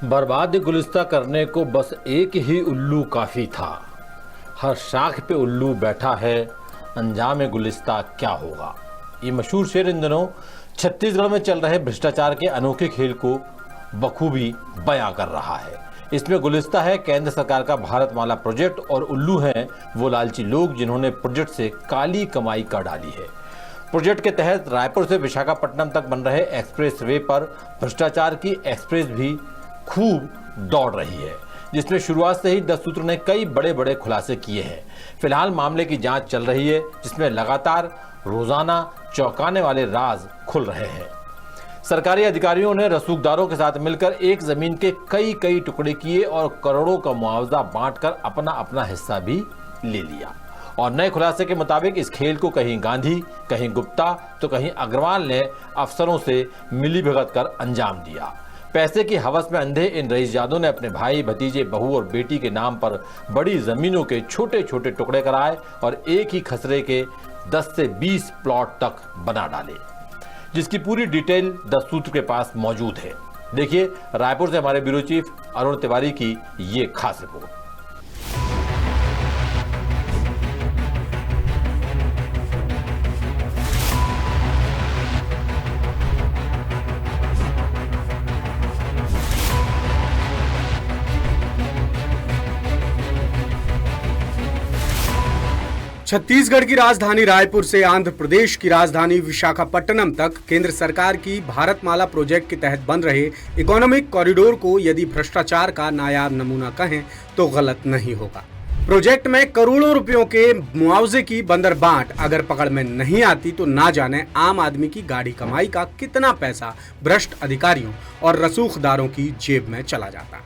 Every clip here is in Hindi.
बर्बाद गुलिस्ता करने को बस एक ही उल्लू काफ़ी था। हर शाख पे उल्लू बैठा है, अंजाम गुलिस्ता क्या होगा। ये मशहूर शेर इन दिनों छत्तीसगढ़ में चल रहे भ्रष्टाचार के अनोखे खेल को बखूबी बयां कर रहा है। इसमें गुलिस्ता है केंद्र सरकार का भारतमाला प्रोजेक्ट और उल्लू हैं वो लालची लोग जिन्होंने प्रोजेक्ट से काली कमाई कर डाली है। प्रोजेक्ट के तहत रायपुर से विशाखापट्टनम तक बन रहे एक्सप्रेस वे पर भ्रष्टाचार की एक्सप्रेस भी खूब दौड़ रही है, जिसमें शुरुआत से ही 10 सूत्र ने कई बड़े बड़े खुलासे किए हैं। फिलहाल मामले की जांच चल रही है, जिसमें लगातार रोजाना चौंकाने वाले राज खुल रहे हैं। सरकारी अधिकारियों ने रसूखदारों के साथ मिलकर एक जमीन के कई टुकड़े किए और करोड़ों का मुआवजा बांटकर अपना अपना हिस्सा भी ले लिया। और नए खुलासे के मुताबिक इस खेल को कहीं गांधी, कहीं गुप्ता तो कहीं अग्रवाल ने अफसरों से मिलीभगत कर अंजाम दिया। पैसे की हवस में अंधे इन रईसजादों ने अपने भाई, भतीजे, बहू और बेटी के नाम पर बड़ी जमीनों के छोटे छोटे टुकड़े कराए और एक ही खसरे के 10 से 20 प्लॉट तक बना डाले, जिसकी पूरी डिटेल 10 सूत्र के पास मौजूद है। देखिए रायपुर से हमारे ब्यूरो चीफ अरुण तिवारी की ये खास रिपोर्ट। छत्तीसगढ़ की राजधानी रायपुर से आंध्र प्रदेश की राजधानी विशाखापट्टनम तक केंद्र सरकार की भारतमाला प्रोजेक्ट के तहत बन रहे इकोनॉमिक कॉरिडोर को यदि भ्रष्टाचार का नायाब नमूना कहें तो गलत नहीं होगा। प्रोजेक्ट में करोड़ों रुपयों के मुआवजे की बंदरबांट अगर पकड़ में नहीं आती तो ना जाने आम आदमी की गाढ़ी कमाई का कितना पैसा भ्रष्ट अधिकारियों और रसूखदारों की जेब में चला जाता।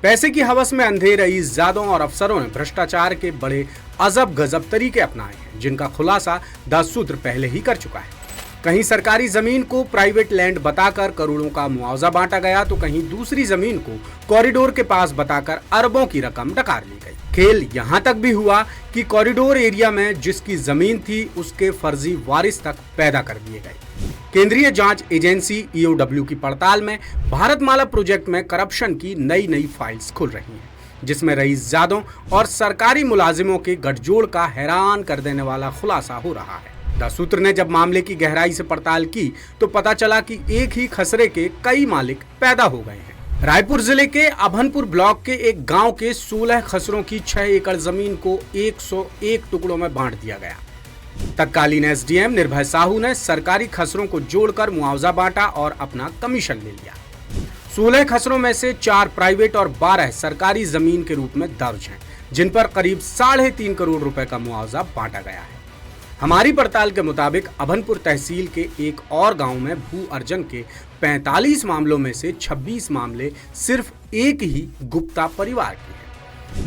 पैसे की हवस में अंधे रईसजादों और अफसरों ने भ्रष्टाचार के बड़े अजब गजब तरीके अपनाए हैं, जिनका खुलासा 10 सूत्र पहले ही कर चुका है। कहीं सरकारी जमीन को प्राइवेट लैंड बताकर करोड़ों का मुआवजा बांटा गया तो कहीं दूसरी जमीन को कॉरिडोर के पास बताकर अरबों की रकम डकार ली गई। खेल यहां तक भी हुआ कि कॉरिडोर एरिया में जिसकी जमीन थी उसके फर्जी वारिस तक पैदा कर दिए गए। केंद्रीय जांच एजेंसी ईओडब्ल्यू की पड़ताल में भारतमाला प्रोजेक्ट में करप्शन की नई फाइल्स खुल रही हैं, जिसमें रईसजादों और सरकारी मुलाजिमों के गठजोड़ का हैरान कर देने वाला खुलासा हो रहा है। 10 सूत्र ने जब मामले की गहराई से पड़ताल की तो पता चला कि एक ही खसरे के कई मालिक पैदा हो गए हैं। रायपुर जिले के अभनपुर ब्लॉक के एक गांव के 16 खसरों की 6 एकड़ जमीन को 101 टुकड़ों में बांट दिया गया। तत्कालीन एसडीएम निर्भय साहू ने सरकारी खसरों को जोड़कर मुआवजा बांटा और अपना कमीशन ले लिया। 16 खसरों में से 4 प्राइवेट और 12 सरकारी जमीन के रूप में दर्ज हैं, जिन पर करीब 3.5 करोड़ रुपए का मुआवजा बांटा गया है। हमारी पड़ताल के मुताबिक अभनपुर तहसील के एक और गांव में भू अर्जन के 45 मामलों में से 26 मामले सिर्फ एक ही गुप्ता परिवार के हैं।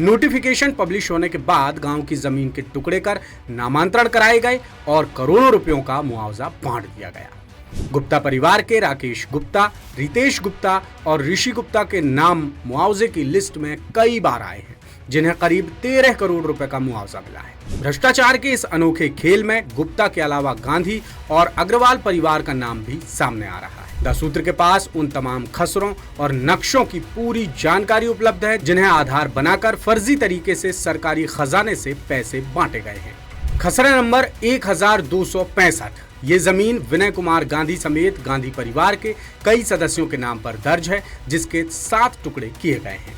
नोटिफिकेशन पब्लिश होने के बाद गांव की जमीन के टुकड़े कर नामांतरण कराए गए और करोड़ों रुपयों का मुआवजा बांट दिया गया। गुप्ता परिवार के राकेश गुप्ता, रितेश गुप्ता और ऋषि गुप्ता के नाम मुआवजे की लिस्ट में कई बार आए हैं, जिन्हें करीब 13 करोड़ रुपए का मुआवजा मिला है। भ्रष्टाचार के इस अनोखे खेल में गुप्ता के अलावा गांधी और अग्रवाल परिवार का नाम भी सामने आ रहा है। 10 सूत्र के पास उन तमाम खसरों और नक्शों की पूरी जानकारी उपलब्ध है, जिन्हें आधार बनाकर फर्जी तरीके से सरकारी खजाने से पैसे बांटे गए हैं। खसरा नंबर 1265। ये जमीन विनय कुमार गांधी समेत गांधी परिवार के कई सदस्यों के नाम पर दर्ज है, जिसके 7 टुकड़े किए गए हैं।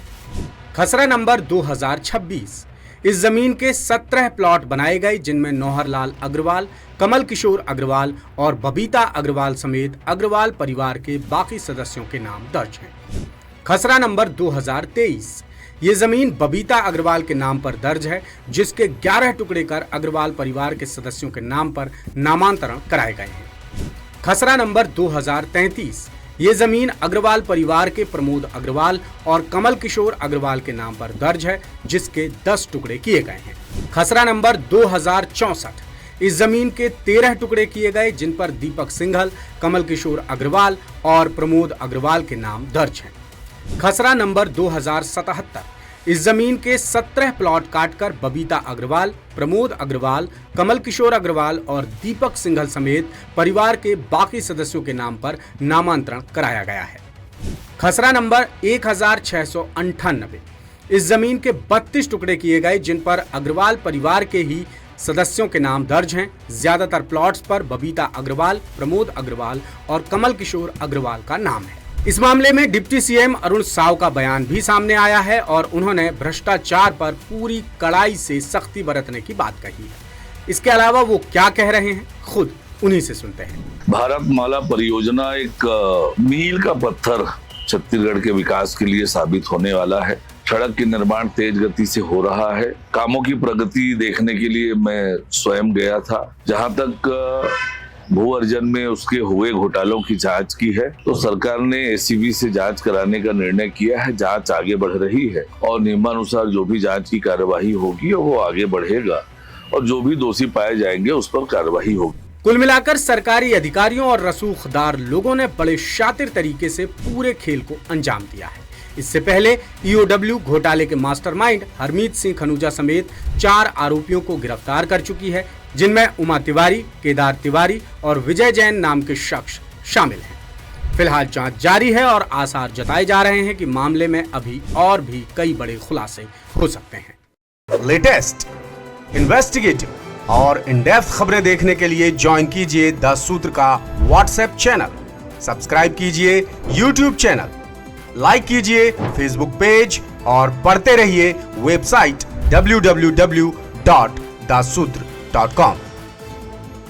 खसरा नंबर 2026। इस जमीन के 17 प्लॉट बनाए गए, जिनमें नौहरलाल अग्रवाल, कमल किशोर अग्रवाल और बबीता अग्रवाल समेत अग्रवाल परिवार के बाकी सदस्यों के नाम दर्ज हैं। खसरा नंबर 2023। ये जमीन बबीता अग्रवाल के नाम पर दर्ज है, जिसके 11 टुकड़े कर अग्रवाल परिवार के सदस्यों के नाम पर नामांतरण कराए गए हैं। खसरा नंबर 2033। ये जमीन अग्रवाल परिवार के प्रमोद अग्रवाल और कमल किशोर अग्रवाल के नाम पर दर्ज है, जिसके 10 टुकड़े किए गए हैं। खसरा नंबर 2064। इस जमीन के 13 टुकड़े किए गए, जिन पर दीपक सिंघल, कमल किशोर अग्रवाल और प्रमोद अग्रवाल के नाम दर्ज हैं। खसरा नंबर 2077। इस जमीन के 17 प्लॉट काटकर बबीता अग्रवाल, प्रमोद अग्रवाल, कमल किशोर अग्रवाल और दीपक सिंघल समेत परिवार के बाकी सदस्यों के नाम पर नामांतरण कराया गया है। खसरा नंबर 1698। इस जमीन के 32 टुकड़े किए गए, जिन पर अग्रवाल परिवार के ही सदस्यों के नाम दर्ज हैं। ज्यादातर प्लॉट्स पर बबीता अग्रवाल, प्रमोद अग्रवाल और कमल किशोर अग्रवाल का नाम है। इस मामले में डिप्टी सीएम अरुण साव का बयान भी सामने आया है और उन्होंने भ्रष्टाचार पर पूरी कड़ाई से सख्ती बरतने की बात कही है। इसके अलावा वो क्या कह रहे हैं, खुद उन्हीं से सुनते हैं। भारतमाला परियोजना एक मील का पत्थर छत्तीसगढ़ के विकास के लिए साबित होने वाला है। सड़क के निर्माण तेज गति से हो रहा है। कामों की प्रगति देखने के लिए मैं स्वयं गया था। जहां तक भू अर्जन में उसके हुए घोटालों की जांच की है, तो सरकार ने एसीबी से जांच कराने का निर्णय किया है। जांच आगे बढ़ रही है और नियमानुसार जो भी जांच की कार्यवाही होगी वो आगे बढ़ेगा और जो भी दोषी पाए जाएंगे उस पर कार्यवाही होगी। कुल मिलाकर सरकारी अधिकारियों और रसूखदार लोगों ने बड़े शातिर तरीके से पूरे खेल को अंजाम दिया है। इससे पहले ईओडब्ल्यू घोटाले के मास्टरमाइंड हरमीत सिंह खनूजा समेत 4 आरोपियों को गिरफ्तार कर चुकी है, जिनमें उमा तिवारी, केदार तिवारी और विजय जैन नाम के शख्स शामिल हैं। फिलहाल जांच जारी है और आसार जताए जा रहे हैं कि मामले में अभी और भी कई बड़े खुलासे हो सकते हैं। लेटेस्ट, इन्वेस्टिगेटिव और इन डेप्थ खबरें देखने के लिए ज्वाइन कीजिए द सूत्र का व्हाट्सएप चैनल, सब्सक्राइब कीजिए यूट्यूब चैनल, लाइक कीजिए फेसबुक पेज और पढ़ते रहिए वेबसाइट www.daसूत्र.com।